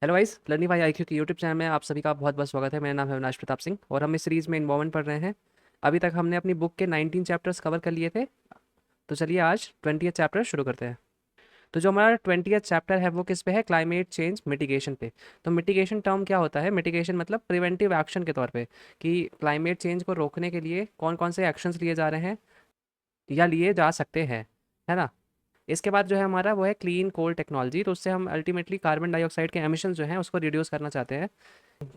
Hello guys, learning by IQ की YouTube channel में आप सभी का बहुत बहुत स्वागत है। मेरा नाम है अविनाश प्रताप सिंह और हम इस सीरीज़ में इन्वॉल्वमेंट पढ़ रहे हैं। अभी तक हमने अपनी बुक के 19 चैप्टर्स कवर कर लिए थे। तो चलिए आज 20th चैप्टर शुरू करते हैं। तो जो हमारा 20th चैप्टर है वो किस पे है? क्लाइमेट चेंज मिटिगेशन पे। तो मिटिगेशन टर्म क्या होता है? मिटिगेशन मतलब प्रिवेंटिव एक्शन के तौर पे कि क्लाइमेट चेंज को रोकने के लिए कौन कौन से एक्शंस लिए जा रहे हैं या लिए जा सकते हैं, है ना। इसके बाद जो है हमारा वो है क्लीन कोल टेक्नोलॉजी। तो उससे हम अल्टीमेटली कार्बन डाइऑक्साइड के एमिशन जो हैं उसको रिड्यूस करना चाहते हैं।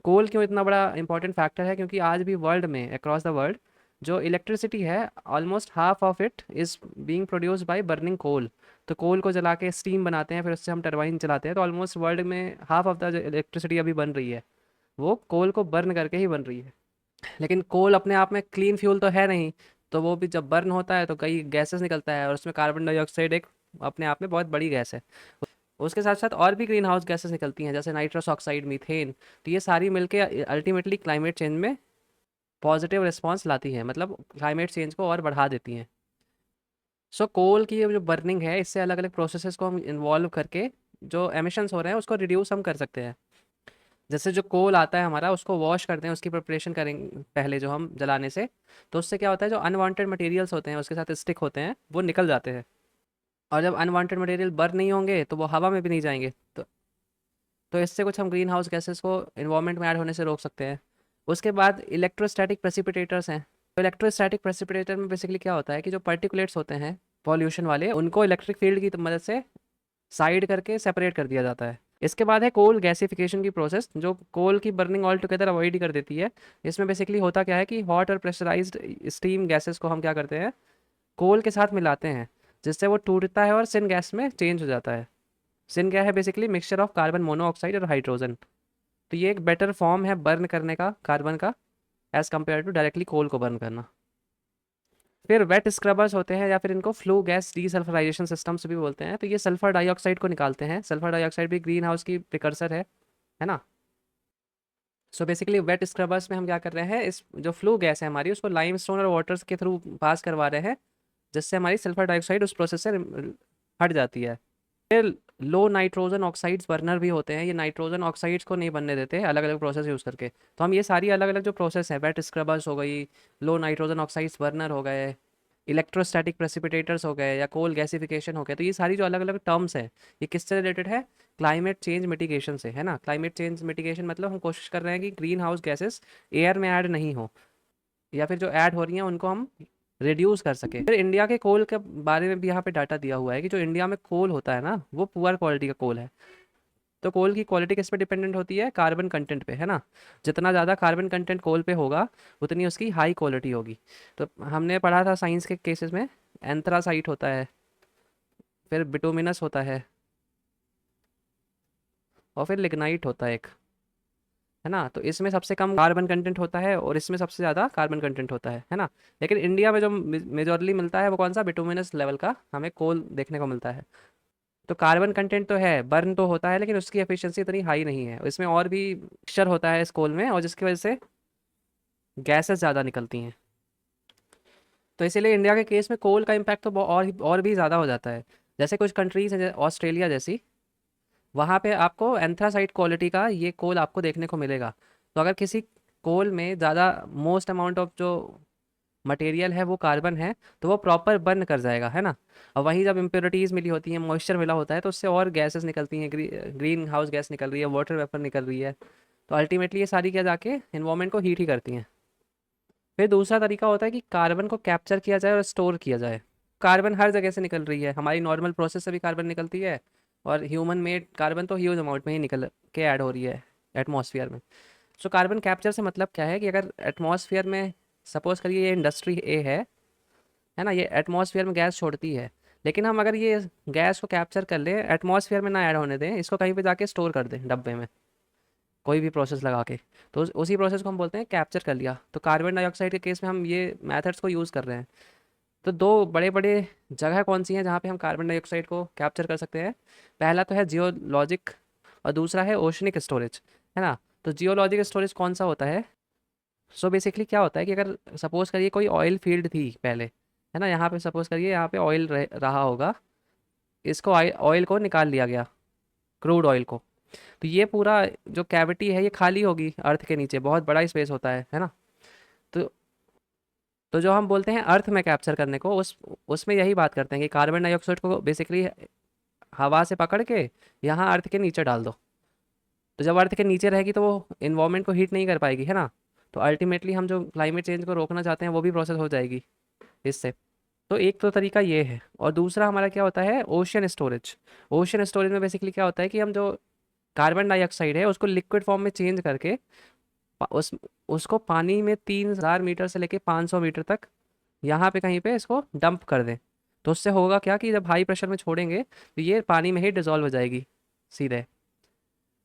कोल क्यों इतना बड़ा इंपॉर्टेंट फैक्टर है? क्योंकि आज भी वर्ल्ड में अक्रॉस द वर्ल्ड जो इलेक्ट्रिसिटी है almost half of it is being produced by burning coal. तो कोल को जला के स्टीम बनाते हैं, फिर उससे हम टरबाइन चलाते हैं। तो ऑलमोस्ट वर्ल्ड में हाफ ऑफ द जो इलेक्ट्रिसिटी अभी बन रही है वो कोल को बर्न करके ही बन रही है। लेकिन कोल अपने आप में क्लीन फ्यूल तो है नहीं। तो वो भी जब बर्न होता है तो कई गैसेस निकलता है और उसमें कार्बन डाइऑक्साइड एक अपने आप में बहुत बड़ी गैस है। उसके साथ साथ और भी ग्रीन हाउस गैसेस निकलती हैं जैसे नाइट्रस ऑक्साइड, मीथेन। तो ये सारी मिलके अल्टीमेटली क्लाइमेट चेंज में पॉजिटिव रिस्पॉन्स लाती हैं, मतलब क्लाइमेट चेंज को और बढ़ा देती हैं। सो कोल की ये जो बर्निंग है इससे अलग अलग प्रोसेसेस को हम इन्वॉल्व करके जो एमिशंस हो रहे हैं उसको रिड्यूस हम कर सकते हैं। जैसे जो कोल आता है हमारा उसको वॉश करते हैं, उसकी प्रिपरेशन करेंगे पहले जो हम जलाने से। तो उससे क्या होता है, जो अनवांटेड मटेरियल्स होते हैं उसके साथ स्टिक होते हैं वो निकल जाते हैं। और जब अनवांटेड मटेरियल बर्न नहीं होंगे तो वो हवा में भी नहीं जाएंगे। तो इससे कुछ हम ग्रीन हाउस गैसेस को इन्वायरमेंट में ऐड होने से रोक सकते हैं। उसके बाद इलेक्ट्रोस्टैटिक प्रेसिपिटेटर्स हैं। तो इलेक्ट्रोस्टैटिक प्रेसिपिटेटर में बेसिकली क्या होता है कि जो पर्टिकुलेट्स होते हैं पॉल्यूशन वाले उनको इलेक्ट्रिक फील्ड की मदद से साइड करके सेपरेट कर दिया जाता है। इसके बाद है कोल गैसिफिकेशन की प्रोसेस, जो कोल की बर्निंग ऑल टुगेदर अवॉइड ही कर देती है। इसमें बेसिकली होता क्या है कि हॉट और प्रेशराइज्ड स्टीम गैसेस को हम क्या करते हैं, कोल के साथ मिलाते हैं, जिससे वो टूटता है और सिन गैस में चेंज हो जाता है। सिन क्या है? Basically mixture of carbon monoxide और हाइड्रोजन। तो ये एक बेटर फॉर्म है बर्न करने का कार्बन का, एज कम्पेयर टू डायरेक्टली कोल को बर्न करना। फिर वेट स्क्रबर्स होते हैं या फिर इनको फ्लू गैस डीसल्फराइजेशन सिस्टम्स भी बोलते हैं। तो ये सल्फर डाइऑक्साइड को निकालते हैं। सल्फर डाइऑक्साइड भी ग्रीन हाउस की प्रिकर्सर है ना। सो बेसिकली वेट स्क्रबर्स में हम क्या कर रहे हैं, इस जो फ्लू गैस है हमारी उसको लाइमस्टोन और वाटर्स के थ्रू पास करवा रहे हैं, जिससे हमारी सल्फर डाइऑक्साइड उस प्रोसेस से हट जाती है। फिर लो नाइट्रोजन ऑक्साइड्स बर्नर भी होते हैं। ये नाइट्रोजन ऑक्साइड्स को नहीं बनने देते अलग अलग प्रोसेस यूज़ करके। तो हम ये सारी अलग अलग जो प्रोसेस है, वेट स्क्रबर्स हो गई, लो नाइट्रोजन ऑक्साइड्स बर्नर हो गए, इलेक्ट्रोस्टैटिक प्रेसिपिटेटर्स हो गए या कोल गैसिफिकेशन हो गया, तो ये सारी जो अलग अलग टर्म्स हैं ये किससे रिलेटेड है? क्लाइमेट चेंज मिटिगेशन से, है ना। क्लाइमेट चेंज मिटिगेशन मतलब हम कोशिश कर रहे हैं कि ग्रीन हाउस गैसेस एयर में ऐड नहीं हो, या फिर जो ऐड हो रही हैं उनको हम रिड्यूस कर सके। फिर इंडिया के कोल के बारे में भी यहाँ पे डाटा दिया हुआ है कि जो इंडिया में कोल होता है ना वो पुअर क्वालिटी का कोल है। तो कोल की क्वालिटी किस पे डिपेंडेंट होती है? कार्बन कंटेंट पे, है ना। जितना ज़्यादा कार्बन कंटेंट कोल पे होगा उतनी उसकी हाई क्वालिटी होगी। तो हमने पढ़ा था साइंस के केसेस में, एंथ्रासाइट होता है, फिर बिटुमिनस होता है, और फिर लिग्नाइट होता है एक, है ना। तो इसमें सबसे कम कार्बन कंटेंट होता है और इसमें सबसे ज़्यादा कार्बन कंटेंट होता है ना। लेकिन इंडिया में जो मेजॉरली मिलता है वो कौन सा? बिटुमिनस लेवल का हमें कोल देखने को मिलता है। तो कार्बन कंटेंट तो है, बर्न तो होता है, लेकिन उसकी एफिशिएंसी इतनी हाई नहीं है। इसमें और भी मिक्सचर होता है इस कोल में और जिसकी वजह से गैसेस ज़्यादा निकलती हैं। तो इसीलिए इंडिया के केस में कोल का इम्पैक्ट तो और भी ज़्यादा हो जाता है। जैसे कुछ कंट्रीज़ हैं ऑस्ट्रेलिया जैसी, वहाँ पे आपको एंथ्रासाइट क्वालिटी का ये कोल आपको देखने को मिलेगा। तो अगर किसी कोल में ज़्यादा मोस्ट अमाउंट ऑफ जो मटेरियल है वो कार्बन है तो वो प्रॉपर बर्न कर जाएगा, है ना। और वहीं जब इम्प्योरिटीज़ मिली होती हैं, मॉइस्चर मिला होता है, तो उससे और गैसेस निकलती हैं, ग्रीन हाउस गैस निकल रही है, वाटर वेपर निकल रही है। तो अल्टीमेटली ये सारी क्या जाके इन्वायरमेंट को हीट ही करती हैं। फिर दूसरा तरीका होता है कि कार्बन को कैप्चर किया जाए और स्टोर किया जाए। कार्बन हर जगह से निकल रही है, हमारी नॉर्मल प्रोसेस से भी कार्बन निकलती है, और ह्यूमन मेड कार्बन तो ह्यूज अमाउंट में ही निकल के ऐड हो रही है एटमॉस्फेयर में। सो कार्बन कैप्चर से मतलब क्या है कि अगर एटमॉस्फेयर में सपोज करिए ये इंडस्ट्री ए है ना, ये एटमॉस्फेयर में गैस छोड़ती है, लेकिन हम अगर ये गैस को कैप्चर कर लें, एटमॉस्फेयर में ना ऐड होने दें, इसको कहीं पे जाके स्टोर कर दें डब्बे में, कोई भी प्रोसेस लगा के, तो उसी प्रोसेस को हम बोलते हैं कैप्चर कर लिया। तो कार्बन डाइऑक्साइड के केस में हम ये मेथड्स को यूज़ कर रहे हैं। तो दो बड़े बड़े जगह कौन सी हैं जहाँ पे हम कार्बन डाइऑक्साइड को कैप्चर कर सकते हैं? पहला तो है जियोलॉजिक और दूसरा है ओशनिक स्टोरेज, है ना। तो जियोलॉजिक स्टोरेज कौन सा होता है? सो बेसिकली क्या होता है कि अगर सपोज करिए कोई ऑयल फील्ड थी पहले, है ना, यहाँ पे सपोज करिए यहाँ पे ऑयल रहा होगा, इसको ऑयल को निकाल लिया गया, क्रूड ऑयल को, तो ये पूरा जो कैविटी है ये खाली होगी अर्थ के नीचे, बहुत बड़ा स्पेस होता है ना। तो तो जो हम बोलते हैं अर्थ में कैप्चर करने को, उस उसमें यही बात करते हैं कि कार्बन डाइऑक्साइड को बेसिकली हवा से पकड़ के यहाँ अर्थ के नीचे डाल दो। तो जब अर्थ के नीचे रहेगी तो वो इन्वायरमेंट को हीट नहीं कर पाएगी, है ना। तो अल्टीमेटली हम जो क्लाइमेट चेंज को रोकना चाहते हैं वो भी प्रोसेस हो जाएगी इससे। तो एक तो तरीका ये है, और दूसरा हमारा क्या होता है, ओशियन स्टोरेज। ओशियन स्टोरेज में बेसिकली क्या होता है कि हम जो कार्बन डाइऑक्साइड है उसको लिक्विड फॉर्म में चेंज करके उस उसको पानी में 3000 मीटर से लेके 500 मीटर तक यहाँ पे कहीं पे इसको डंप कर दें। तो उससे होगा क्या कि जब हाई प्रेशर में छोड़ेंगे तो ये पानी में ही डिजॉल्व हो जाएगी सीधे।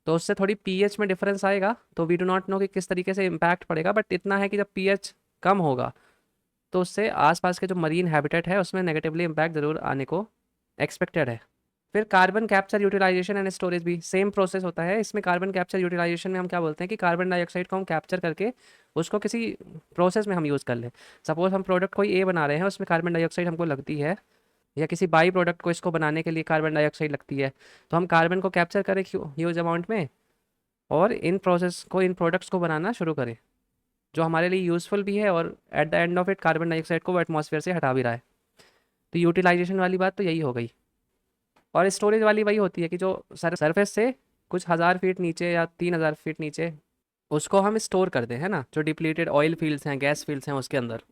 तो उससे थोड़ी पीएच में डिफरेंस आएगा, तो वी डू नॉट नो कि किस तरीके से इम्पैक्ट पड़ेगा, बट इतना है कि जब पीएच कम होगा तो उससे आसपास के जो मरीन हैबिटेट है उसमें नेगेटिवली इम्पैक्ट ज़रूर आने को एक्सपेक्टेड है। फिर carbon capture utilisation and storage भी सेम प्रोसेस होता है। इसमें कार्बन कैप्चर यूटिलाइजेशन में हम क्या बोलते हैं कि कार्बन डाइऑक्साइड को हम कैप्चर करके उसको किसी प्रोसेस में हम यूज़ कर लें। सपोज हम प्रोडक्ट कोई ए बना रहे हैं, उसमें कार्बन डाइऑक्साइड हमको लगती है, या किसी बाई प्रोडक्ट को इसको बनाने के लिए कार्बन डाइऑक्साइड लगती है। तो हम कार्बन को कैप्चर करें ह्यूज अमाउंट में, और इन प्रोसेस को, इन प्रोडक्ट्स को बनाना शुरू करें जो हमारे लिए यूज़फुल भी है, और eight the end of it carbon dioxide को वो एटमॉस्फेयर से हटा भी रहा है। तो यूटिलाइजेशन वाली बात तो यही हो गई। और स्टोरेज वाली वही होती है कि जो सरफेस से कुछ हज़ार फीट नीचे या 3000 फीट नीचे उसको हम स्टोर कर दें, है ना, जो डिप्लीटेड ऑयल फील्ड्स हैं, गैस फील्ड्स हैं उसके अंदर।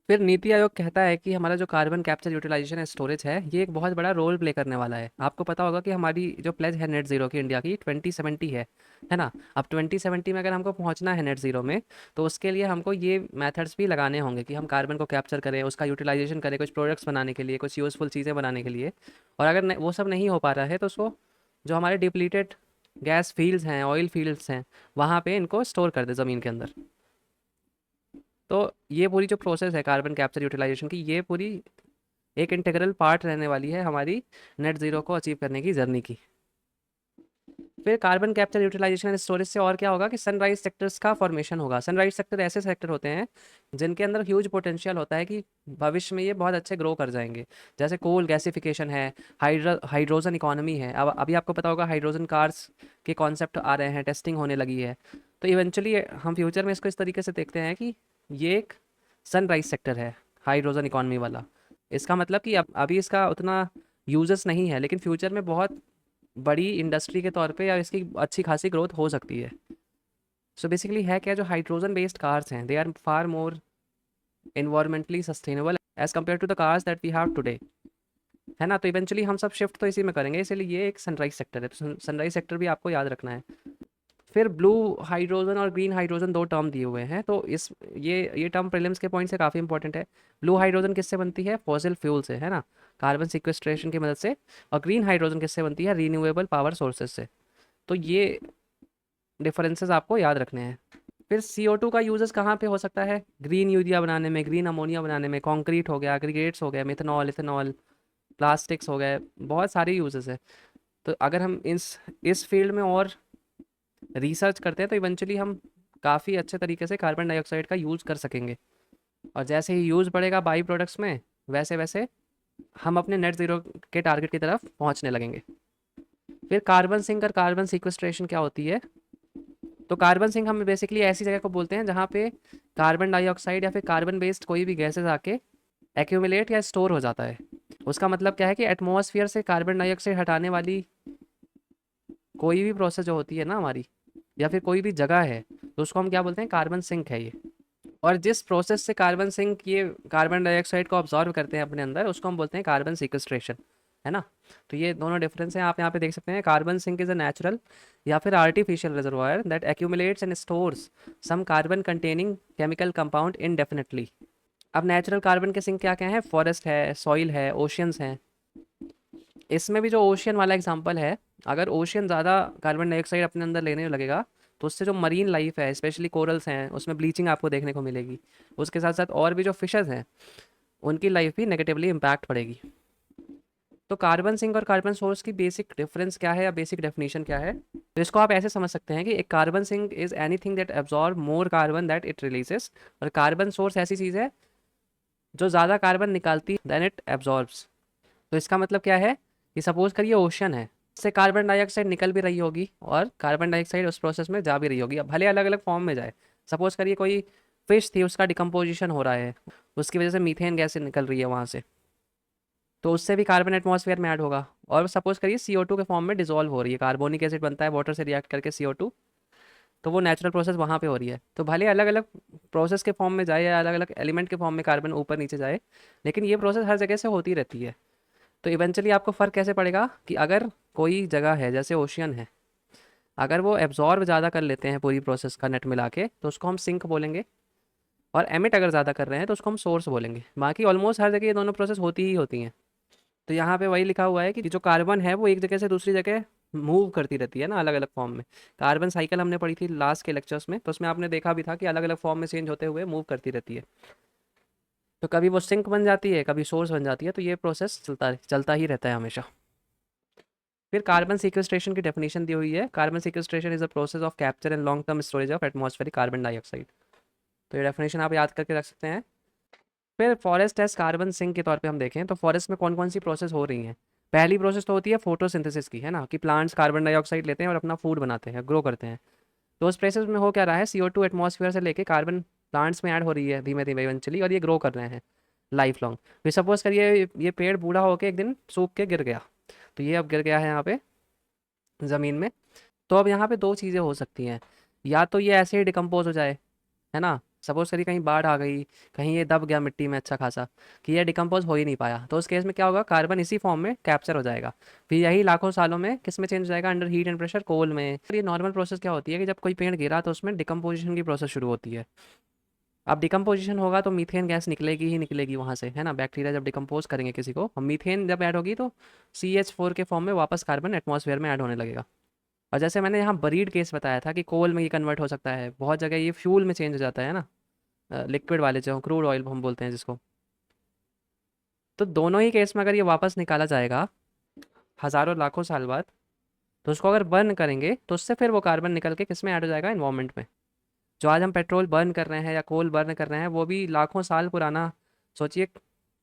फिर नीति आयोग कहता है कि हमारा जो carbon capture utilisation and storage है ये एक बहुत बड़ा रोल प्ले करने वाला है। आपको पता होगा कि हमारी जो प्लेज है नेट ज़ीरो की इंडिया की 2070 है ना। अब 2070 में अगर हमको पहुंचना है नेट ज़ीरो में, तो उसके लिए हमको ये मेथड्स भी लगाने होंगे कि हम कार्बन को कैप्चर करें, उसका यूटिलाइजेशन करें कुछ प्रोडक्ट्स बनाने के लिए, कुछ यूज़फुल चीज़ें बनाने के लिए। और अगर वो सब नहीं हो पा रहा है तो उसको जो हमारे डिप्लीटेड गैस फील्ड्स हैं, ऑयल फील्ड्स हैं, वहाँ पे इनको स्टोर कर दे ज़मीन के अंदर। तो ये पूरी जो प्रोसेस है कार्बन कैप्चर यूटिलाइजेशन की, ये पूरी एक इंटीग्रल पार्ट रहने वाली है हमारी नेट ज़ीरो को अचीव करने की जर्नी की। फिर carbon capture utilisation and storage से और क्या होगा कि सनराइज सेक्टर्स का फॉर्मेशन होगा। सनराइज सेक्टर ऐसे सेक्टर होते हैं जिनके अंदर ह्यूज पोटेंशियल होता है कि भविष्य में ये बहुत अच्छे ग्रो कर जाएंगे। जैसे कोल गैसिफिकेशन है, हाइड्रोजन इकोनॉमी है। अब अभी आपको पता होगा हाइड्रोजन कार्स के कॉन्सेप्ट आ रहे हैं, टेस्टिंग होने लगी है। तो इवेंचुअली हम फ्यूचर में इसको इस तरीके से देखते हैं कि ये एक सनराइज सेक्टर है हाइड्रोजन इकोनॉमी वाला। इसका मतलब कि अब अभी इसका उतना यूजेस नहीं है, लेकिन फ्यूचर में बहुत बड़ी इंडस्ट्री के तौर पे या इसकी अच्छी खासी ग्रोथ हो सकती है। सो बेसिकली है क्या, जो हाइड्रोजन बेस्ड कार्स हैं they are far more environmentally sustainable as compare to the cars that we have today, है ना। तो इवेंचुअली हम सब शिफ्ट तो इसी में करेंगे, इसीलिए ये एक सनराइज सेक्टर है। तो सनराइज सेक्टर भी आपको याद रखना है। फिर ब्लू हाइड्रोजन और ग्रीन हाइड्रोजन दो टर्म दिए हुए हैं, तो इस ये टर्म प्रीलिम्स के पॉइंट से काफ़ी इंपॉर्टेंट है। ब्लू हाइड्रोजन किससे बनती है, फॉसिल फ्यूल से, है ना, कार्बन सिक्वेस्ट्रेशन की मदद से। और ग्रीन हाइड्रोजन किससे बनती है, रीन्यूएबल पावर सोर्सेज से। तो ये डिफरेंसेस आपको याद रखने हैं। फिर CO2 का यूजेस कहाँ पे हो सकता है, ग्रीन यूरिया बनाने में, ग्रीन अमोनिया बनाने में, कंक्रीट हो गया, एग्रीगेट्स हो गए, मिथनॉल, इथेनॉल, प्लास्टिक्स हो गए, बहुत सारे यूजेस है। तो अगर हम इस फील्ड में और रिसर्च करते हैं तो इवेंचुअली हम काफ़ी अच्छे तरीके से कार्बन डाइऑक्साइड का यूज़ कर सकेंगे। और जैसे ही यूज़ बढ़ेगा बाई प्रोडक्ट्स में, वैसे वैसे हम अपने नेट ज़ीरो के टारगेट की तरफ पहुंचने लगेंगे। फिर कार्बन सिंक और कार्बन सीक्वेस्ट्रेशन क्या होती है। तो कार्बन सिंक हम बेसिकली ऐसी जगह को बोलते हैं जहाँ पे कार्बन डाइऑक्साइड या फिर कार्बन बेस्ड कोई भी गैसेज आके एक्यूमुलेट या स्टोर हो जाता है। उसका मतलब क्या है कि एटमॉस्फेयर से कार्बन डाइऑक्साइड हटाने वाली कोई भी प्रोसेस जो होती है ना हमारी, या फिर कोई भी जगह है, तो उसको हम क्या बोलते हैं, कार्बन सिंक है ये। और जिस प्रोसेस से कार्बन सिंक ये कार्बन डाइऑक्साइड को ऑब्जॉर्व करते हैं अपने अंदर, उसको हम बोलते हैं कार्बन सिक्वेस्ट्रेशन, है ना। तो ये दोनों डिफरेंस हैं, आप यहाँ पे देख सकते हैं। Carbon sink is a natural या फिर artificial reservoir that accumulates and stores some carbon containing chemical compound indefinitely. अब नेचुरल कार्बन के सिंक क्या क्या है, फॉरेस्ट है, सॉइल है, ओशियंस हैं। इसमें भी जो ओशियन वाला एग्जांपल है, अगर ओशियन ज़्यादा कार्बन डाइऑक्साइड अपने अंदर लेने लगेगा तो उससे जो मरीन लाइफ है, स्पेशली कोरल्स हैं, उसमें ब्लीचिंग आपको देखने को मिलेगी। उसके साथ साथ और भी जो फिशेस हैं उनकी लाइफ भी नेगेटिवली इम्पैक्ट पड़ेगी। तो कार्बन सिंक और कार्बन सोर्स की बेसिक डिफरेंस क्या है या बेसिक डेफिनेशन क्या है, तो इसको आप ऐसे समझ सकते हैं कि एक carbon sink is anything that absorb more carbon that it releases, और कार्बन सोर्स ऐसी चीज़ है जो ज़्यादा कार्बन निकालती देन इट एब्जॉर्ब्स। तो इसका मतलब क्या है कि सपोज करिए ओशन है, से कार्बन डाइऑक्साइड निकल भी रही होगी और कार्बन डाइऑक्साइड उस प्रोसेस में जा भी रही होगी, अब भले अलग अलग फॉर्म में जाए। सपोज करिए कोई फिश थी, उसका डिकम्पोजिशन हो रहा है, उसकी वजह से मीथेन गैस निकल रही है वहाँ से, तो उससे भी कार्बन एटमॉस्फेयर में ऐड होगा। और सपोज करिए CO2 के फॉर्म में डिजोल्व हो रही है, कार्बोनिक एसिड बनता है वाटर से रिएक्ट करके CO2, तो वो नेचुरल प्रोसेस वहाँ पे हो रही है। तो भले अलग अलग प्रोसेस के फॉर्म में जाए या अलग अलग एलिमेंट के फॉर्म में कार्बन ऊपर नीचे जाए, लेकिन ये प्रोसेस हर जगह से होती रहती है। तो इवेंचुअली आपको फ़र्क कैसे पड़ेगा कि अगर कोई जगह है जैसे ओशियन है, अगर वो एब्जॉर्ब ज़्यादा कर लेते हैं पूरी प्रोसेस का नेट मिला के, तो उसको हम सिंक बोलेंगे। और एमिट अगर ज़्यादा कर रहे हैं तो उसको हम सोर्स बोलेंगे। बाकी ऑलमोस्ट हर जगह ये दोनों प्रोसेस होती ही होती हैं। तो यहाँ पे वही लिखा हुआ है कि जो कार्बन है वो एक जगह से दूसरी जगह मूव करती रहती है ना, अलग अलग फॉर्म में। कार्बन साइकिल हमने पढ़ी थी लास्ट के लेक्चर्स में, तो उसमें आपने देखा भी था कि अलग अलग फॉर्म में चेंज होते हुए मूव करती रहती है। तो कभी वो सिंक बन जाती है, कभी सोर्स बन जाती है, तो ये प्रोसेस चलता चलता ही रहता है हमेशा। फिर कार्बन सीक्वेस्ट्रेशन की डेफिनेशन दी हुई है। Carbon sequestration is a process of capture and long term storage of atmospheric carbon dioxide. तो ये डेफिनेशन आप याद करके रख सकते हैं। फिर फॉरेस्ट एज कार्बन सिंक के तौर पे हम देखें तो फॉरेस्ट में कौन कौन सी प्रोसेस हो रही हैं। पहली प्रोसेस तो होती है फोटोसिंथेसिस की, है ना, कि प्लांट्स कार्बन डाइऑक्साइड लेते हैं और अपना फूड बनाते हैं, ग्रो करते हैं। तो उस प्रोसेस में हो क्या रहा है, CO2 एटमॉस्फेयर से लेके कार्बन प्लांट्स में ऐड हो रही है धीमे धीमे इवेंचुअली, और ये ग्रो कर रहे हैं लाइफ लॉन्ग। फिर सपोज करिए ये पेड़ बूढ़ा होकर एक दिन सूख के गिर गया, तो ये अब गिर गया है यहाँ पे ज़मीन में। तो अब यहाँ पे दो चीज़ें हो सकती हैं, या तो ये ऐसे ही डिकम्पोज हो जाए, है ना। सपोज करिए कहीं बाढ़ आ गई, कहीं ये दब गया मिट्टी में अच्छा खासा, कि ये डिकम्पोज हो ही नहीं पाया, तो उस केस में क्या होगा, कार्बन इसी फॉर्म में कैप्चर हो जाएगा। फिर यही लाखों सालों में किस में चेंज हो जाएगा, अंडर हीट एंड प्रेशर कोल में। तो ये नॉर्मल प्रोसेस क्या होती है कि जब कोई पेड़ गिरा तो उसमें डिकम्पोजिशन की प्रोसेस शुरू होती है। अब डिकम्पोजिशन होगा तो मीथेन गैस निकलेगी ही निकलेगी वहाँ से, है ना। बैक्टीरिया जब डिकम्पोज करेंगे किसी को, हम मीथेन जब ऐड होगी तो CH4 के फॉर्म में वापस कार्बन एटमॉस्फेयर में ऐड होने लगेगा। और जैसे मैंने यहाँ बरीड केस बताया था कि कोल में ये कन्वर्ट हो सकता है, बहुत जगह ये फ्यूल में चेंज हो जाता है ना, लिक्विड वाले जो क्रूड ऑयल हम बोलते हैं जिसको। तो दोनों ही केस में अगर ये वापस निकाला जाएगा हज़ारों लाखों साल बाद, तो उसको अगर बर्न करेंगे तो उससे फिर वो कार्बन निकल के किस में ऐड हो जाएगा, इन्वायरमेंट में। जो आज हम पेट्रोल बर्न कर रहे हैं या कोल बर्न कर रहे हैं, वो भी लाखों साल पुराना, सोचिए,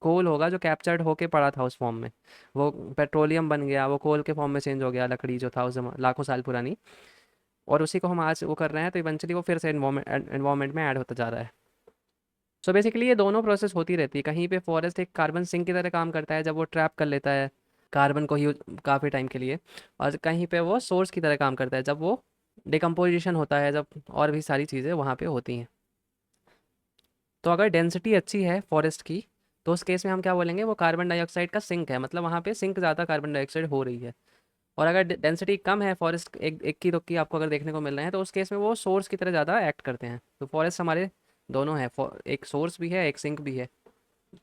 कोल होगा जो कैप्चर्ड होके पड़ा था उस फॉर्म में। वो पेट्रोलियम बन गया, वो कोल के फॉर्म में चेंज हो गया, लकड़ी जो था उस लाखों साल पुरानी, और उसी को हम आज वो कर रहे हैं, तो इवेंचुअली वो फिर से इन्वायरमेंट में ऐड होता जा रहा है। सो बेसिकली ये दोनों प्रोसेस होती रहती है। कहीं पे फॉरेस्ट एक कार्बन सिंक की तरह काम करता है जब वो ट्रैप कर लेता है कार्बन को ही काफ़ी टाइम के लिए, और कहीं पे वो सोर्स की तरह काम करता है जब वो डिकम्पोजिशन होता है, जब और भी सारी चीज़ें वहाँ पे होती हैं। तो अगर डेंसिटी अच्छी है फॉरेस्ट की, तो उस केस में हम क्या बोलेंगे, वो कार्बन डाइऑक्साइड का सिंक है, मतलब वहाँ पे सिंक ज़्यादा कार्बन डाइऑक्साइड हो रही है। और अगर डेंसिटी कम है फॉरेस्ट, एक एक की दुक्की आपको अगर देखने को मिल रहे हैं, तो उस केस में वो सोर्स की तरह ज़्यादा एक्ट करते हैं। तो फॉरेस्ट हमारे दोनों है, एक सोर्स भी है एक सिंक भी है।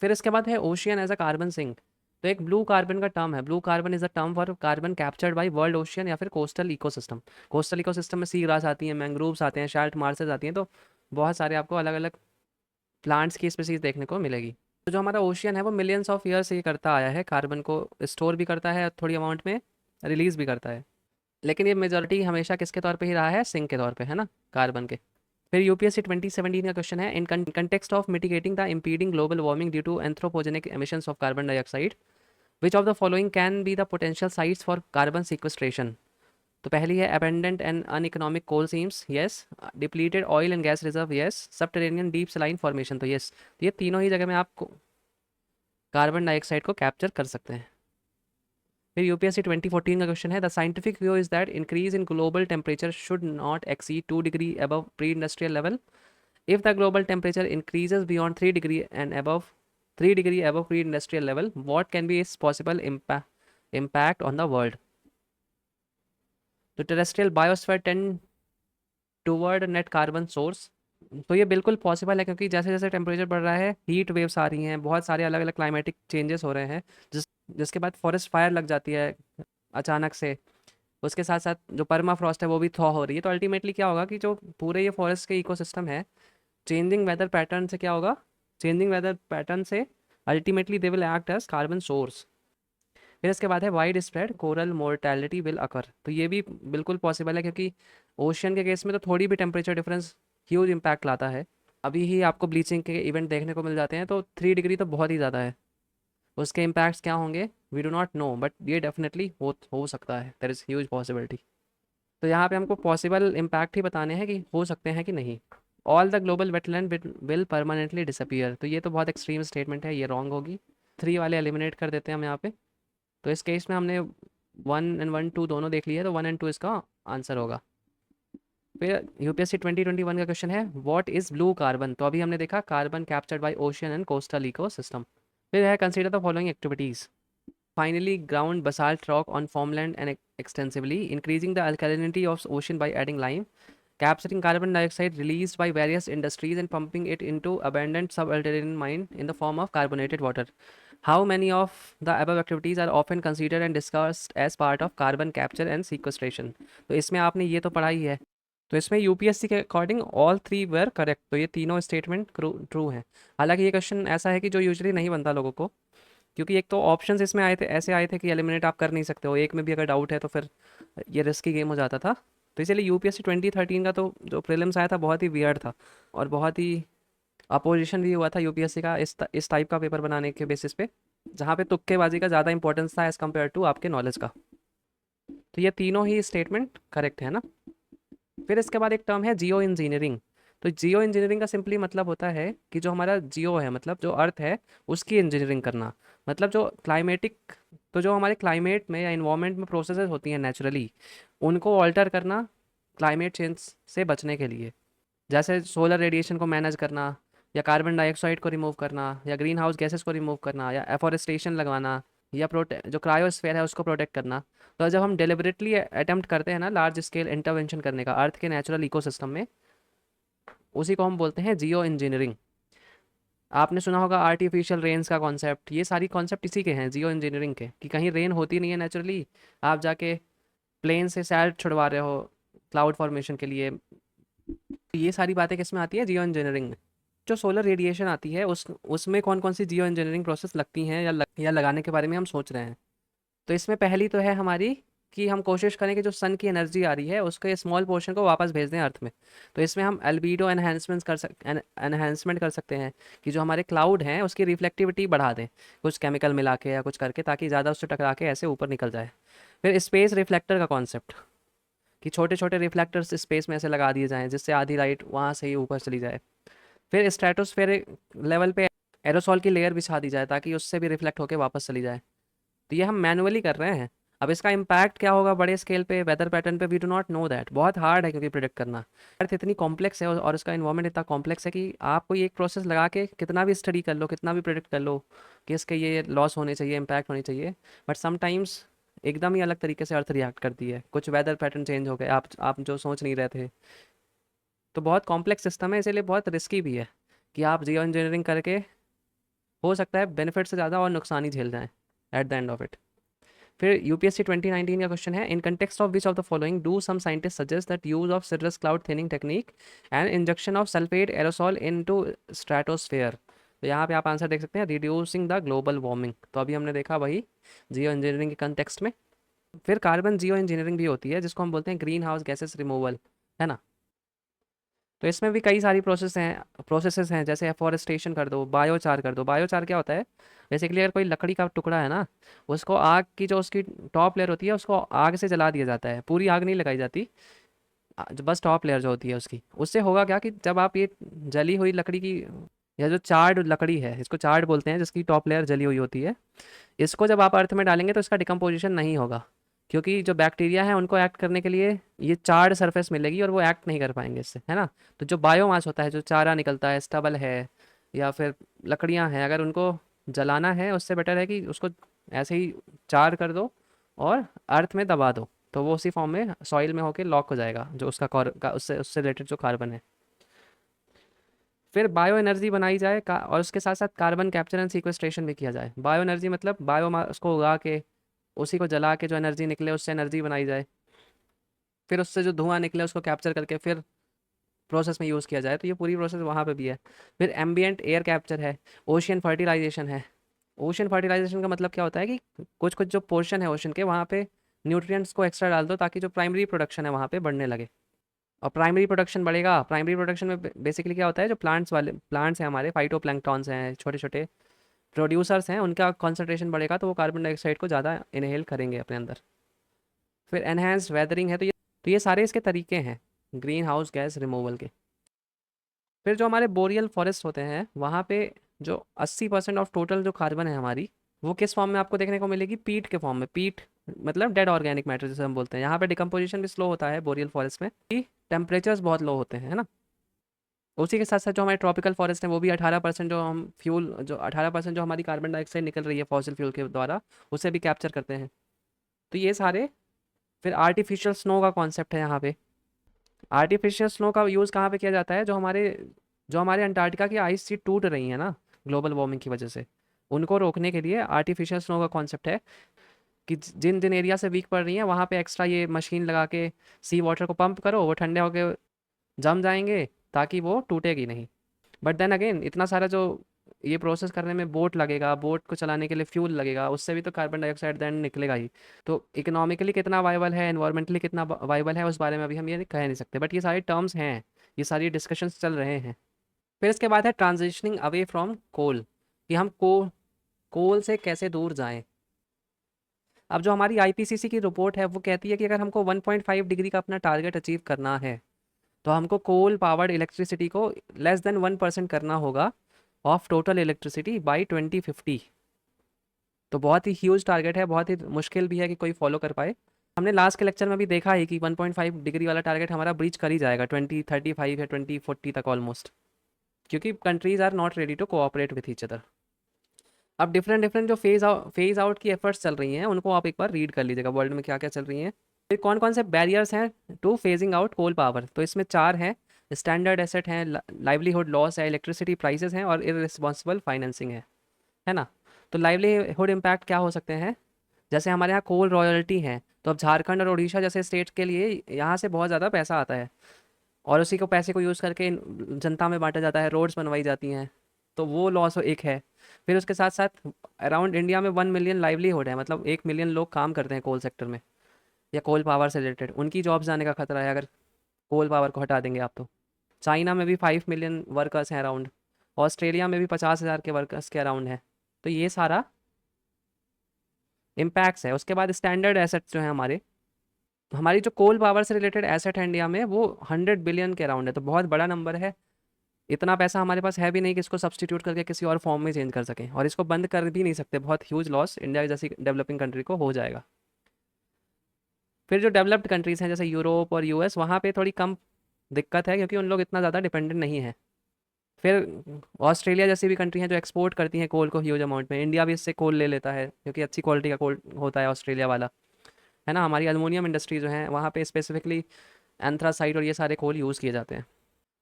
फिर इसके बाद है ocean as a carbon sink. तो एक ब्लू कार्बन का टर्म है, blue carbon is a term for carbon captured by world ocean या फिर कोस्टल इकोसिस्टम। कोस्टल इकोसिस्टम में सी ग्रास आती हैं, मैंग्रोव्स आते हैं, शाल्ट मार्सेस आती हैं, तो बहुत सारे आपको अलग अलग प्लांट्स की स्पीसीज देखने को मिलेगी। तो जो हमारा ओशियन है वो मिलियंस ऑफ ईयर से ये करता आया है, कार्बन को स्टोर भी करता है थोड़ी अमाउंट में, रिलीज भी करता है। लेकिन ये मेजोरिटी हमेशा किसके तौर पे ही रहा है, सिंक के तौर पे, है ना, कार्बन के। फिर यूपीएससी 2017 का क्वेश्चन है, in context of mitigating the impeding global warming due to anthropogenic emissions of carbon dioxide, which of the following can be the potential sites for carbon sequestration. तो पहली है abundant and uneconomic coal seams, yes. Depleted oil and gas reserve, yes. Subterranean deep saline formation, तो yes. तो ये तीनों ही जगह में आप कार्बन डाइऑक्साइड को कैप्चर कर सकते हैं। फिर यूपीएससी 2014 का क्वेश्चन है, the scientific view is that increase in global temperature should not exceed 2 degree above pre industrial level. If the global temperature increases beyond 3 degree and above 3 degree above pre-industrial level, what can be its possible impact on the world? तो terrestrial biosphere tend toward net carbon source। तो ये बिल्कुल possible है, क्योंकि जैसे जैसे temperature बढ़ रहा है हीट वेव्स आ रही हैं, बहुत सारे अलग अलग क्लाइमेटिक चेंजेस हो रहे हैं, जिसके बाद फॉरेस्ट फायर लग जाती है अचानक से। उसके साथ साथ जो परमाफ्रॉस्ट है वो भी थॉ हो रही है। तो अल्टीमेटली क्या होगा कि जो पूरे ये फॉरेस्ट के इकोसिस्टम है, चेंजिंग वेदर पैटर्न से क्या होगा, चेंजिंग वेदर पैटर्न से ultimately they will act as carbon source. फिर इसके बाद है widespread coral mortality will occur. तो ये भी बिल्कुल पॉसिबल है, क्योंकि ओशियन के केस में तो थोड़ी भी टेम्परेचर डिफरेंस ह्यूज इम्पैक्ट लाता है। अभी ही आपको ब्लीचिंग के इवेंट देखने को मिल जाते हैं, तो 3 डिग्री तो बहुत ही ज़्यादा है। उसके इम्पैक्ट्स क्या होंगे we do not know, but ये डेफिनेटली हो सकता है, देयर इज़ ह्यूज पॉसिबिलिटी। तो यहाँ पे हमको पॉसिबल इम्पैक्ट ही बताने हैं कि हो सकते हैं कि नहीं। All the global wetland will permanently disappear, तो ये तो बहुत एक्सट्रीम स्टेटमेंट है, ये रॉन्ग होगी। 3 वाले एलिमिनेट कर देते हैं हम यहाँ पे। तो इस केस में हमने 1 और 2 दोनों देख लिए, तो 1 और 2 इसका आंसर होगा। फिर यूपीएससी 2021 का क्वेश्चन है व्हाट इज ब्लू कार्बन। तो अभी हमने देखा carbon captured bye ocean and coastal ecosystem. फिर है consider the following activities. Finally ground basalt rock on farmland and extensively increasing the alkalinity of ocean by adding lime, capturing carbon dioxide released by various industries and pumping it into abundant subalterranean mine in the form of carbonated water. How many of the above activities are often considered and discussed as part of carbon capture and sequestration? तो इसमें आपने ये तो पढ़ा ही है। तो इसमें UPSC के अकॉर्डिंग ऑल 3 वेर करेक्ट, तो ये तीनों स्टेटमेंट ट्रू हैं। हालांकि ये क्वेश्चन ऐसा है कि जो यूजुअली नहीं बनता लोगों को, क्योंकि एक तो ऑप्शंस इसमें आए थे, ऐसे आए थे कि एलिमिनेट आप कर नहीं सकते हो, एक में भी अगर डाउट है तो फिर ये रिस्की गेम हो जाता था। तो इसीलिए यूपीएससी 2013 का तो जो प्रीलिम्स आया था बहुत ही वियर्ड था, और बहुत ही अपोजिशन भी हुआ था यूपीएससी का इस टाइप का पेपर बनाने के बेसिस पे, जहाँ पे तुक्केबाजी का ज़्यादा इंपॉर्टेंस था एज़ कम्पेयर टू आपके नॉलेज का। तो ये तीनों ही स्टेटमेंट करेक्ट है ना। फिर इसके बाद एक टर्म है जियो इंजीनियरिंग। तो जियो इंजीनियरिंग का सिंपली मतलब होता है कि जो हमारा जियो है, मतलब जो अर्थ है, उसकी इंजीनियरिंग करना। मतलब जो क्लाइमेटिक, तो जो हमारे क्लाइमेट में या इन्वायरमेंट में प्रोसेसेस होती हैं नेचुरली, उनको ऑल्टर करना क्लाइमेट चेंज से बचने के लिए। जैसे सोलर रेडिएशन को मैनेज करना, या कार्बन डाइऑक्साइड को रिमूव करना, या ग्रीन हाउस गैसेस को रिमूव करना, या एफॉरेस्टेशन लगवाना, या जो क्रायोस्फेयर है उसको प्रोटेक्ट करना। तो जब हम डेलिबरेटली अटेम्प्ट करते हैं ना लार्ज स्केल इंटरवेंशन करने का अर्थ के नेचुरल इकोसिस्टम में, उसी को हम बोलते हैं जियो इंजीनियरिंग। आपने सुना होगा आर्टिफिशियल रेन्स का कॉन्सेप्ट, ये सारी कॉन्सेप्ट इसी के हैं, जियो इंजीनियरिंग के, कि कहीं रेन होती नहीं है नेचुरली, आप जाके प्लेन से सैल्ट छुड़वा रहे हो क्लाउड फॉर्मेशन के लिए। ये सारी बातें किस में आती है, जियो इंजीनियरिंग में। जो सोलर रेडिएशन आती है उसमें कौन कौन सी जियो इंजीनियरिंग प्रोसेस लगती हैं या लगाने के बारे में हम सोच रहे हैं। तो इसमें पहली तो है हमारी कि हम कोशिश करें कि जो सन की एनर्जी आ रही है उसके स्मॉल पोर्शन को वापस भेज दें अर्थ में। तो इसमें हम एल्बीडो एनहेंसमेंट कर सकते हैं, कि जो हमारे क्लाउड हैं उसकी रिफ्लेक्टिविटी बढ़ा दें, कुछ केमिकल मिला के या कुछ करके, ताकि ज़्यादा उससे टकरा के ऐसे ऊपर निकल जाए। फिर स्पेस रिफ्लेक्टर का कॉन्सेप्ट, कि छोटे छोटे रिफ्लेक्टर्स स्पेस में ऐसे लगा दिए जाएँ जिससे आधी लाइट वहाँ से ही ऊपर चली जाए। फिर स्ट्रेटोस्फेरिक लेवल पे एरोसॉल की लेयर बिछा दी जाए ताकि उससे भी रिफ्लेक्ट होकर वापस चली जाए। तो ये हम मैनुअली कर रहे हैं। अब इसका इम्पैक्ट क्या होगा बड़े स्केल पे वेदर पैटर्न पे, we do not know that, बहुत हार्ड है क्योंकि प्रिडिक्ट करना। अर्थ इतनी कॉम्प्लेक्स है और इसका इन्वायरमेंट इतना कॉम्प्लेक्स है कि आप कोई एक प्रोसेस लगा के कितना भी स्टडी कर लो, कितना भी प्रिडिक्ट कर लो कि इसके ये लॉस होने चाहिए, इम्पैक्ट होनी चाहिए, बट समटाइम्स एकदम ही अलग तरीके से अर्थ रिएक्ट करती है, कुछ वेदर पैटर्न चेंज हो गए, आप जो सोच नहीं रहे थे। तो बहुत कॉम्प्लेक्स सिस्टम है, इसीलिए बहुत रिस्की भी है कि आप जियो इंजीनियरिंग करके हो सकता है बेनिफिट से ज़्यादा और नुकसान ही झेल जाएं at the end of it. फिर यूपीएससी 2019 का क्वेश्चन है in context of which of the following do some scientist suggest that use of cirrus cloud thinning technique and injection of sulphate aerosol into stratosphere. तो यहाँ पे आप answer देख सकते हैं रिड्यूसिंग द ग्लोबल वार्मिंग। तो अभी हमने देखा वही जियो इंजीनियरिंग के कंटेक्स्ट में। फिर कार्बन जियो इंजीनियरिंग भी होती है जिसको हम बोलते हैं ग्रीन हाउस गैसेस रिमूवल, है ना। तो इसमें भी कई सारी प्रोसेसेस हैं, जैसे एफॉरेस्टेशन कर दो, बायोचार कर दो। बायोचार क्या होता है, बेसिकली अगर कोई लकड़ी का टुकड़ा है ना, उसको आग की जो उसकी टॉप लेयर होती है उसको आग से जला दिया जाता है, पूरी आग नहीं लगाई जाती, बस टॉप लेयर जो होती है उसकी। उससे होगा क्या कि जब आप ये जली हुई लकड़ी की, या जो चार्ड लकड़ी है, इसको चार्ड बोलते हैं, जिसकी टॉप लेयर जली हुई होती है, इसको जब आप अर्थ में डालेंगे तो इसका डिकम्पोजिशन नहीं होगा, क्योंकि जो बैक्टीरिया है उनको एक्ट करने के लिए ये चार्ड सरफेस मिलेगी और वो एक्ट नहीं कर पाएंगे इससे, है ना। तो जो बायोमास होता है, जो चारा निकलता है, स्टबल है या फिर लकड़ियां हैं, अगर उनको जलाना है उससे बेटर है कि उसको ऐसे ही चार कर दो और अर्थ में दबा दो, तो वो उसी फॉर्म में सॉइल में होके लॉक हो जाएगा, जो उसका उससे उससे रिलेटेड जो कार्बन है। फिर बायो एनर्जी बनाई जाए और उसके साथ साथ कार्बन कैप्चर एंड सीक्वेस्ट्रेशन भी किया जाए। बायो एनर्जी मतलब बायोमास को उगा के उसी को जला के जो एनर्जी निकले उससे एनर्जी बनाई जाए, फिर उससे जो धुआं निकले उसको कैप्चर करके फिर प्रोसेस में यूज़ किया जाए। तो ये पूरी प्रोसेस वहाँ पे भी है। फिर एम्बियंट एयर कैप्चर है, ओशियन फर्टिलाइजेशन है। ओशन फर्टिलाइजेशन का मतलब क्या होता है कि कुछ कुछ जो पोर्शन है ओशन के, वहाँ पे न्यूट्रिएंट्स को एक्स्ट्रा डाल दो ताकि जो प्राइमरी प्रोडक्शन है वहाँ पे बढ़ने लगे। और प्राइमरी प्रोडक्शन बढ़ेगा, प्राइमरी प्रोडक्शन में बेसिकली क्या होता है, जो प्लांट्स हैं हमारे, फाइटोप्लैंक्टॉन्स हैं, छोटे छोटे प्रोड्यूसर्स हैं उनका कंसंट्रेशन बढ़ेगा तो वो कार्बन डाइऑक्साइड को ज़्यादा इनहेल करेंगे अपने अंदर। फिर एनहेंस्ड वेदरिंग है, तो ये सारे इसके तरीके हैं ग्रीन हाउस गैस रिमूवल के। फिर जो हमारे बोरियल फॉरेस्ट होते हैं वहाँ पे जो 80% ऑफ टोटल जो कार्बन है हमारी, वो किस फॉर्म में आपको देखने को मिलेगी? पीट के फॉर्म में। पीट मतलब डेड ऑर्गेनिक मैटर जिसे हम बोलते हैं। यहाँ पे डिकम्पोजिशन भी स्लो होता है बोरियल फॉरेस्ट में, कि टेम्परेचर्स बहुत लो होते हैं, है ना। उसी के साथ साथ जो हमारे ट्रॉपिकल फॉरेस्ट हैं वो भी 18% जो हम फ्यूल, जो 18% जो हमारी कार्बन डाइऑक्साइड निकल रही है फॉसिल फ्यूल के द्वारा, उसे भी कैप्चर करते हैं। तो ये सारे। फिर आर्टिफिशियल स्नो का कॉन्सेप्ट है यहाँ पे। आर्टिफिशियल स्नो का यूज़ कहाँ पे किया जाता है? जो हमारे अंटार्कटिका की आइस शीट टूट रही है ना ग्लोबल वार्मिंग की वजह से, उनको रोकने के लिए आर्टिफिशियल स्नो का कॉन्सेप्ट है कि जिन जिन एरिया से वीक पड़ रही है वहाँ पे एक्स्ट्रा ये मशीन लगा के सी वाटर को पंप करो, वो ठंडे होके जम जाएंगे ताकि वो टूटेगी नहीं। बट देन अगेन इतना सारा जो ये प्रोसेस करने में बोट लगेगा, बोट को चलाने के लिए फ्यूल लगेगा, उससे भी तो कार्बन डाइऑक्साइड देन निकलेगा ही। तो इकोनॉमिकली कितना वाइबल है, एनवायरमेंटली कितना वाइबल है, उस बारे में अभी हम ये कह नहीं सकते, बट ये सारे टर्म्स हैं, ये सारी डिस्कशंस चल रहे हैं। फिर इसके बाद है ट्रांजिशनिंग अवे फ्रॉम कोल, कि हम कोल से कैसे दूर जाएं। अब जो हमारी आईपीसीसी की रिपोर्ट है वो कहती है कि अगर हमको 1.5 डिग्री का अपना टारगेट अचीव करना है तो हमको कोल पावर्ड इलेक्ट्रिसिटी को लेस देन 1% करना होगा ऑफ टोटल इलेक्ट्रिसिटी बाई 2050। तो बहुत ही ह्यूज टारगेट है, बहुत ही मुश्किल भी है कि कोई फॉलो कर पाए। हमने लास्ट के लेक्चर में भी देखा है कि 1.5 डिग्री वाला टारगेट हमारा ब्रीच कर ही जाएगा 2035 या 2040 तक ऑलमोस्ट, क्योंकि countries are not ready to cooperate with each other. अब डिफरेंट डिफरेंट जो फेज आउट की एफर्ट्स चल रही हैं उनको आप एक बार रीड कर लीजिएगा, वर्ल्ड में क्या क्या चल रही हैं। फिर कौन कौन से बैरियर्स हैं to phasing out coal power? तो इसमें 4 हैं। स्टैंडर्ड एसेट हैं, लाइवलीहुड लॉस है, इलेक्ट्रिसिटी प्राइसेस हैं, और इररिस्पॉन्सिबल फाइनेंसिंग है ना। तो लाइवलीहुड इम्पैक्ट क्या हो सकते हैं? जैसे हमारे यहाँ कोल रॉयल्टी है, तो अब झारखंड और उड़ीसा जैसे स्टेट के लिए यहाँ से बहुत ज़्यादा पैसा आता है, और उसी को पैसे को यूज़ करके जनता में बांटा जाता है, रोड्स बनवाई जाती हैं, तो वो लॉस एक है। फिर उसके साथ साथ अराउंड इंडिया में 1 मिलियन लाइवलीहुड है, मतलब 1 मिलियन लोग काम करते हैं कोल सेक्टर में या कोल पावर से रिलेटेड, उनकी जॉब्स जाने का खतरा है अगर कोल पावर को हटा देंगे आप तो। चाइना में भी 5 मिलियन वर्कर्स हैं अराउंड, ऑस्ट्रेलिया में भी 50,000 के वर्कर्स के अराउंड है। तो ये सारा इम्पैक्ट्स है। उसके बाद स्टैंडर्ड एसेट्स जो हैं हमारी जो कोल पावर से रिलेटेड एसेट है इंडिया में वो 100 बिलियन के अराउंड है, तो बहुत बड़ा नंबर है। इतना पैसा हमारे पास है भी नहीं कि इसको सब्सटीट्यूट करके किसी और फॉर्म में चेंज कर सकें, और इसको बंद कर भी नहीं सकते, बहुत ह्यूज लॉस इंडिया जैसी डेवलपिंग कंट्री को हो जाएगा। फिर जो डेवलप्ड कंट्रीज़ हैं जैसे यूरोप और यूएस, वहाँ पे थोड़ी कम दिक्कत है क्योंकि उन लोग इतना ज़्यादा डिपेंडेंट नहीं है। फिर ऑस्ट्रेलिया जैसी भी कंट्री हैं जो एक्सपोर्ट करती हैं कोल को ह्यूज अमाउंट में, इंडिया भी इससे कोल ले लेता है क्योंकि अच्छी क्वालिटी का कोल होता है ऑस्ट्रेलिया वाला, है ना। हमारी एलुमिनियम इंडस्ट्री जो है वहाँ पे स्पेसिफिकली एंथ्रासाइट और ये सारे कोल यूज़ किए जाते हैं।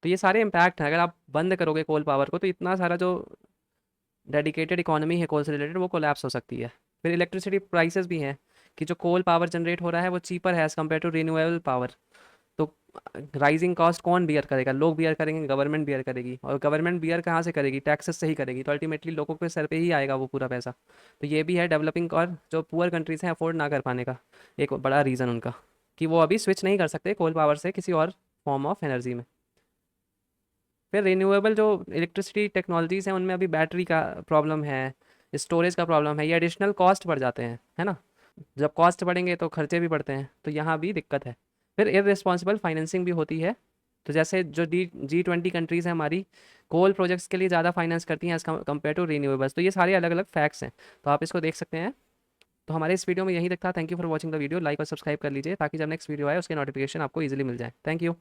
तो ये सारे इम्पैक्ट हैं, अगर आप बंद करोगे कोल पावर को तो इतना सारा जो डेडिकेटेड इकोनॉमी है कोल से रिलेटेड वो कोलैप्स हो सकती है। फिर इलेक्ट्रिसिटी प्राइसेस भी हैं कि जो कोल पावर जनरेट हो रहा है वो चीपर है as compare to renewable power. तो राइजिंग कॉस्ट कौन बियर करेगा? लोग बियर करेंगे, गवर्नमेंट बियर करेगी, और गवर्नमेंट बियर कहाँ से करेगी? टैक्सेस से ही करेगी, तो अल्टीमेटली लोगों के सर पे ही आएगा वो पूरा पैसा। तो ये भी है डेवलपिंग और जो पुअर कंट्रीज़ हैं अफोर्ड ना कर पाने का एक बड़ा रीज़न उनका, कि वो अभी स्विच नहीं कर सकते कोल पावर से किसी और फॉर्म ऑफ एनर्जी में। फिर रिन्यूएबल जो इलेक्ट्रिसिटी टेक्नोलॉजीज़ हैं उनमें अभी बैटरी का प्रॉब्लम है, स्टोरेज का प्रॉब्लम है, ये एडिशनल कॉस्ट बढ़ जाते हैं, है ना। जब कॉस्ट बढ़ेंगे तो खर्चे भी बढ़ते हैं, तो यहाँ भी दिक्कत है। फिर इररिस्पॉन्सिबल फाइनेंसिंग भी होती है। तो जैसे जो G20 कंट्रीज़ हैं हमारी, कोल प्रोजेक्ट्स के लिए ज़्यादा फाइनेंस करती हैं एज़ कम्पेयर टू रिन्यूएबल्स। तो ये सारे अलग अलग फैक्ट्स हैं, तो आप इसको देख सकते हैं। तो हमारे इस वीडियो में यही तक था। Thank you for watching the video. Like और सब्सक्राइब कर लीजिए ताकि जब नेक्स्ट वीडियो आए उसके नोटिफिकेशन आपको ईजिली मिल जाए। Thank you.